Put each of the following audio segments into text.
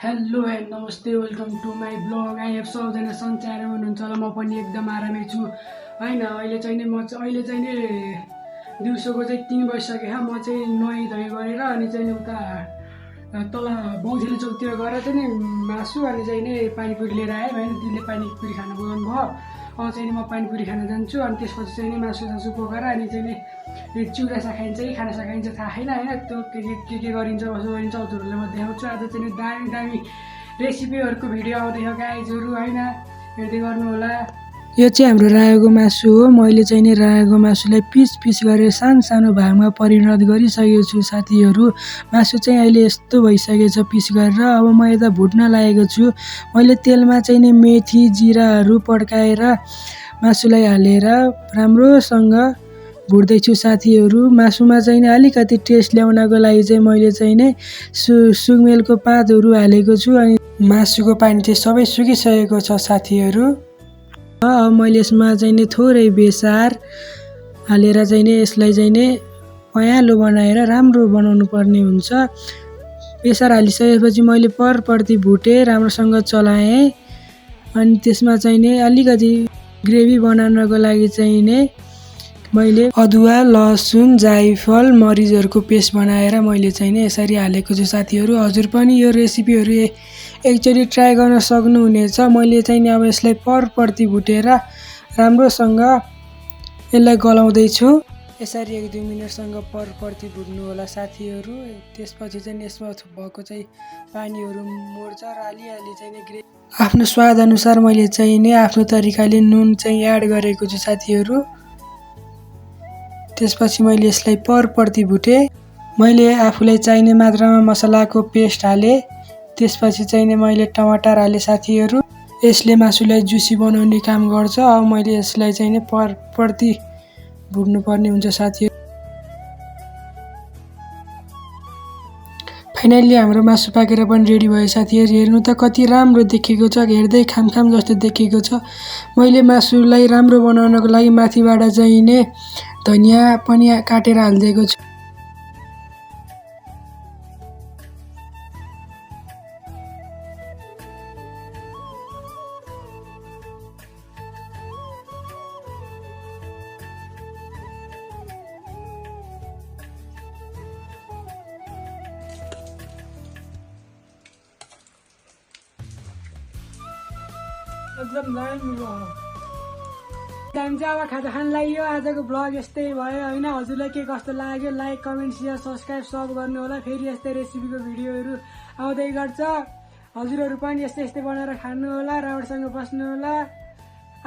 Hello and नमस्ते, welcome to my blog. I have सबजना सन्चै आराम हुनुहुन्छ होला। म पनि एकदम आरामै छु होइन। अहिले चाहिँ नि दिउँसोको चाहिँ 3 बजिसक्यो। म चाहिँ नुहाइ धुवाइ गरेर अनि चाहिँ उता तल बौझेली चौकतिर गएर चाहिँ नि मासु अनि चाहिँ नि पानीपुरी लिएर आएँ होइन। दिदीले पानीपुरी खान बोलाउनु भयो। चाहिँ म पानीपुरी खान जान्छु। अनि त्यसपछि चाहिँ नि मासु पकाएर अनि चाहिँ नि चिउरा खाइन्छ कि खाना खाइन्छ थाहा छैन होइन। त्यो के गरिन्छ कसो गरिन्छ हजुरहरूलाई म देखाउँछु। आज चाहिँ दामी दामी रेसिपीहरूको भिडियो आउँदैछ गाइजहरू होइन, हेर्दै गर्नु होला। यो चाहिँ हाम्रो रायोको मासु हो। मैले चाहिँ नि रायोको मासुलाई पिस गरेर सानो भागमा परिणत गरिसकेको छु साथीहरू। मासु चाहिँ अहिले यस्तो भइसकेको छ पिस गरेर। अब म यता भुट्न लागेको छु। मैले तेलमा चाहिँ नि मेथी जिराहरू पड्काएर मासुलाई हालेर राम्रोसँग भुट्दैछु साथीहरू। मासुमा चाहिँ नि अलिकति टेस्ट ल्याउनको लागि चाहिँ मैले चाहिँ नि सुकमेलको पातहरू हालेको छु। अनि मासुको पानी चाहिँ सबै सुकिसकेको छ साथीहरू। मैले यसमा चाहिँ नि थोरै बेसार हालेर चाहिँ नि यसलाई चाहिँ नि पयालो बनाएर राम्रो बनाउनु पर्ने हुन्छ। बेसार हालिसकेपछि मैले परप्रति भुटेँ, राम्रोसँग चलाएँ। अनि त्यसमा चाहिँ नि अलिकति ग्रेभी बनाउनको लागि चाहिँ नि मैले अदुवा लसुन जाइफल मरिचहरूको पेस्ट बनाएर मैले चाहिँ नि यसरी हालेको छु साथीहरू। हजुर पनि यो रेसिपीहरू एकचोटि ट्राई गर्न सक्नुहुनेछ। मैले चाहिँ नि अब यसलाई परप्रति भुटेर राम्रोसँग यसलाई गलाउँदैछु। यसरी 1-2 मिनटसँग परप्रति भुट्नु होला साथीहरू। त्यसपछि चाहिँ यसमा भएको चाहिँ पानीहरू मोड्छ र अलिअलि चाहिँ नि आफ्नो स्वाद अनुसार मैले चाहिँ नि आफ्नो तरिकाले नुन चाहिँ एड गरेको छु साथीहरू। त्यसपछि मैले यसलाई परप्रति भुटेँ। मैले आफूलाई चाहिने मात्रामा मसलाको पेस्ट हालेँ। त्यसपछि चाहिँ नि मैले टमाटर हालेँ साथीहरू। यसले मासुलाई जुसी बनाउने काम गर्छ। अब मैले यसलाई चाहिँ नि परप्रति भुट्नुपर्ने हुन्छ साथीहरू। फाइनल्ली हाम्रो मासु पाकेर पनि रेडी भयो साथीहरू। हेर्नु त कति राम्रो देखेको छ, हेर्दै खाम जस्तो देखेको छ। मैले मासुलाई राम्रो बनाउनको लागि माथिबाट चाहिँ नि धनिया पनि काटेर हालिदिएको छु। एकदम दामी चाहिँ अब खाजा खान लाग्यो। आजको ब्लग यस्तै भयो होइन। हजुरलाई के कस्तो लाग्यो लाइक कमेन्ट सेयर सब्सक्राइब सब गर्नु होला। फेरि यस्तै रेसिपीको भिडियोहरू आउँदै गर्छ। हजुरहरू पनि यस्तै बनाएर खानु होला, राम्रोसँग बस्नु होला।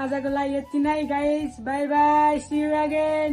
आजको लागि यति नै guys, bye bye, see you again.